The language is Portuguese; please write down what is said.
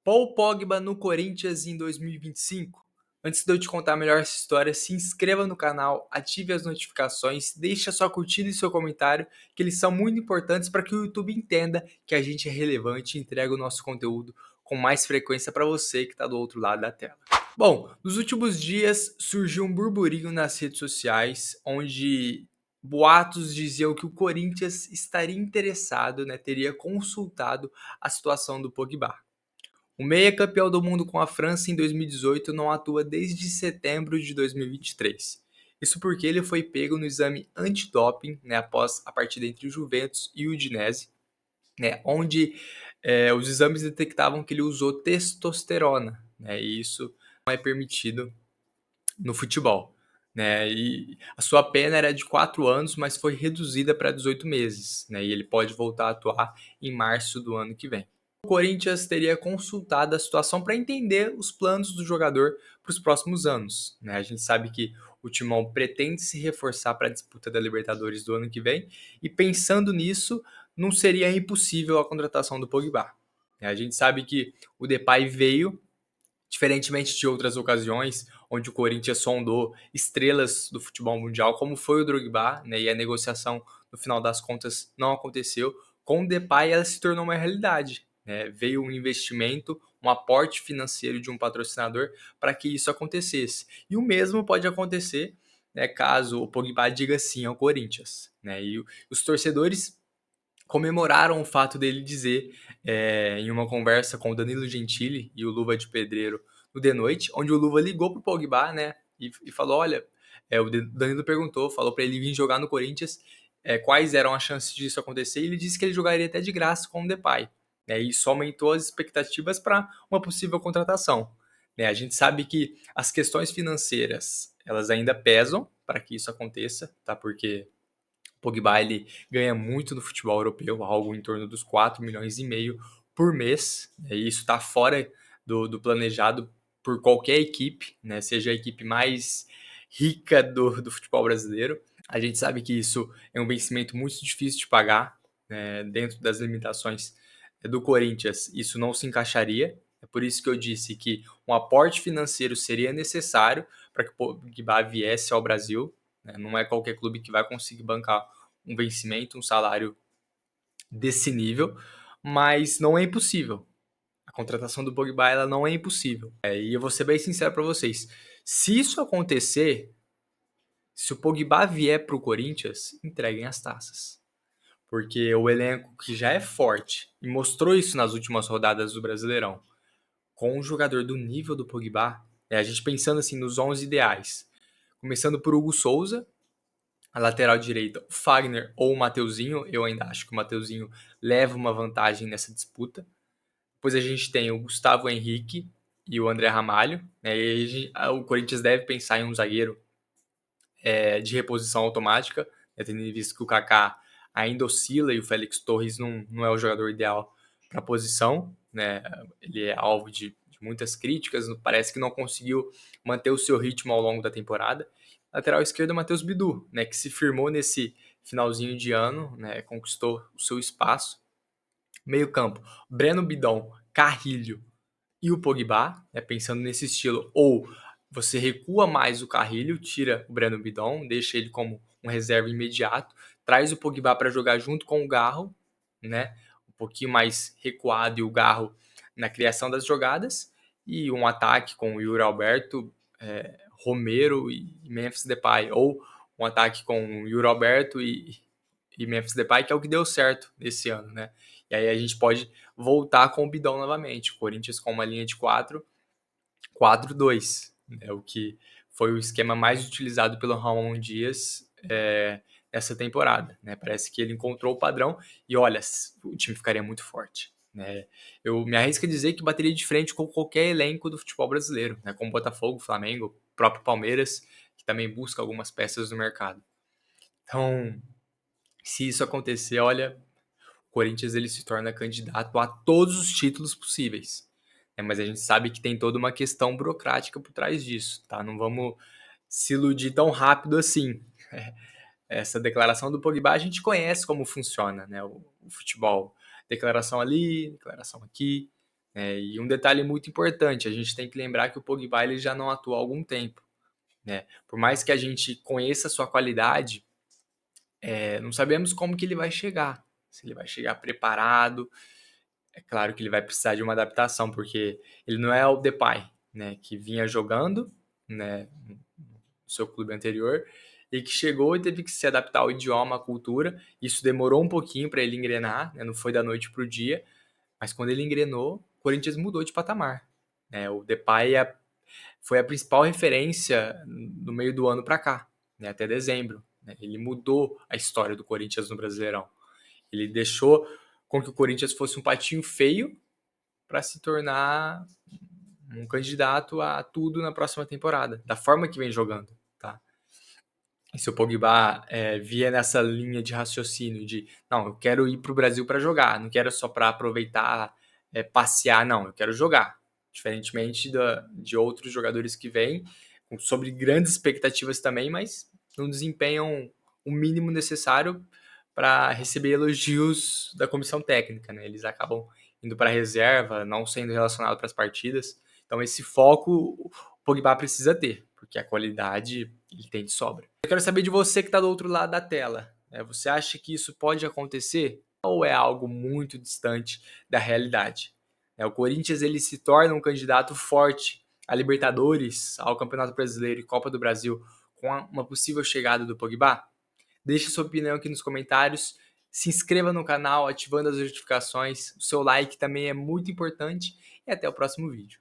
Paul Pogba no Corinthians em 2025? Antes de eu te contar melhor essa história, se inscreva no canal, ative as notificações, deixe a sua curtida e seu comentário, que eles são muito importantes para que o YouTube entenda que a gente é relevante e entrega o nosso conteúdo com mais frequência para você que está do outro lado da tela. Bom, nos últimos dias surgiu um burburinho nas redes sociais, onde boatos diziam que o Corinthians estaria interessado, teria consultado a situação do Pogba. O meia campeão do mundo com a França em 2018 não atua desde setembro de 2023. Isso porque ele foi pego no exame antidoping, após a partida entre o Juventus e o Udinese, onde os exames detectavam que ele usou testosterona, e isso não é permitido no futebol. E a sua pena era de 4 anos, mas foi reduzida para 18 meses, e ele pode voltar a atuar em março do ano que vem. O Corinthians teria consultado a situação para entender os planos do jogador para os próximos anos. A gente sabe que o Timão pretende se reforçar para a disputa da Libertadores do ano que vem, e pensando nisso, não seria impossível a contratação do Pogba. A gente sabe que o Depay veio, diferentemente de outras ocasiões, onde o Corinthians sondou estrelas do futebol mundial, como foi o Drogba, e a negociação, no final das contas, não aconteceu. Com o Depay, ela se tornou uma realidade. Veio um investimento, um aporte financeiro de um patrocinador para que isso acontecesse. E o mesmo pode acontecer, caso o Pogba diga sim ao Corinthians. E os torcedores comemoraram o fato dele dizer, em uma conversa com o Danilo Gentili e o Luva de Pedreiro no The Noite, onde o Luva ligou pro Pogba, e falou, olha, o Danilo falou para ele vir jogar no Corinthians, quais eram as chances disso acontecer, e ele disse que ele jogaria até de graça com o Depay, e isso aumentou as expectativas para uma possível contratação. A gente sabe que as questões financeiras, elas ainda pesam para que isso aconteça, tá? Porque o Pogba ele ganha muito no futebol europeu, algo em torno dos 4,5 milhões por mês, e isso está fora do planejado por qualquer equipe, seja a equipe mais rica do futebol brasileiro. A gente sabe que isso é um vencimento muito difícil de pagar, dentro das limitações do Corinthians, isso não se encaixaria. É por isso que eu disse que um aporte financeiro seria necessário para que o Pogba viesse ao Brasil. Não é qualquer clube que vai conseguir bancar um vencimento, um salário desse nível, mas não é impossível. A contratação do Pogba ela não é impossível. E eu vou ser bem sincero para vocês. Se isso acontecer, se o Pogba vier para o Corinthians, entreguem as taças. Porque o elenco que já é forte, e mostrou isso nas últimas rodadas do Brasileirão, com um jogador do nível do Pogba, a gente pensando assim nos 11 ideais, começando por Hugo Souza, a lateral direita, o Fagner ou o Mateuzinho. Eu ainda acho que o Mateuzinho leva uma vantagem nessa disputa. Depois a gente tem o Gustavo Henrique e o André Ramalho. E o Corinthians deve pensar em um zagueiro de reposição automática, tendo em vista que o Kaká ainda oscila e o Félix Torres não é o jogador ideal para a posição. Ele é alvo de muitas críticas, parece que não conseguiu manter o seu ritmo ao longo da temporada. Lateral esquerdo, Matheus Bidu, que se firmou nesse finalzinho de ano, conquistou o seu espaço. Meio campo, Breno Bidon, Carrilho e o Pogba, pensando nesse estilo. Ou você recua mais o Carrilho, tira o Breno Bidon, deixa ele como um reserva imediato, traz o Pogba para jogar junto com o Garro, um pouquinho mais recuado, e o Garro na criação das jogadas, e um ataque com o Yuri Alberto, Romero e Memphis Depay, ou um ataque com o Yuri Alberto e Memphis Depay, que é o que deu certo esse ano, E aí a gente pode voltar com o Bidon novamente. O Corinthians com uma linha de 4-4-2, o que foi o esquema mais utilizado pelo Ramon Dias nessa temporada. Parece que ele encontrou o padrão e, olha, o time ficaria muito forte. Eu me arrisco a dizer que bateria de frente com qualquer elenco do futebol brasileiro, como Botafogo, Flamengo, próprio Palmeiras, que também busca algumas peças no mercado. Então, se isso acontecer, olha, o Corinthians ele se torna candidato a todos os títulos possíveis. Mas a gente sabe que tem toda uma questão burocrática por trás disso, tá? Não vamos se iludir tão rápido assim. Essa declaração do Pogba a gente conhece como funciona, o futebol. Declaração ali, declaração aqui. E um detalhe muito importante, a gente tem que lembrar que o Pogba ele já não atua há algum tempo, né? Por mais que a gente conheça a sua qualidade, não sabemos como que ele vai chegar. Se ele vai chegar preparado, é claro que ele vai precisar de uma adaptação, porque ele não é o Depay, né? Que vinha jogando, né? No seu clube anterior e que chegou e teve que se adaptar ao idioma, à cultura. Isso demorou um pouquinho para ele engrenar, né? Não foi da noite para o dia, mas quando ele engrenou, o Corinthians mudou de patamar. Né? O Depay foi a principal referência no meio do ano para cá, né? Até dezembro. Né? Ele mudou a história do Corinthians no Brasileirão. Ele deixou com que o Corinthians fosse um patinho feio para se tornar um candidato a tudo na próxima temporada, da forma que vem jogando, tá? E se o Pogba via nessa linha de raciocínio de, não, eu quero ir para o Brasil para jogar, não quero só para aproveitar, passear, não, eu quero jogar. Diferentemente de outros jogadores que vêm, sobre grandes expectativas também, mas não desempenham o mínimo necessário para receber elogios da comissão técnica, né? Eles acabam indo para a reserva, não sendo relacionados para as partidas. Então esse foco o Pogba precisa ter, porque a qualidade ele tem de sobra. Eu quero saber de você que está do outro lado da tela. Você acha que isso pode acontecer ou é algo muito distante da realidade? O Corinthians ele se torna um candidato forte a Libertadores, ao Campeonato Brasileiro e Copa do Brasil com uma possível chegada do Pogba? Deixe sua opinião aqui nos comentários. Se inscreva no canal ativando as notificações. O seu like também é muito importante. E até o próximo vídeo.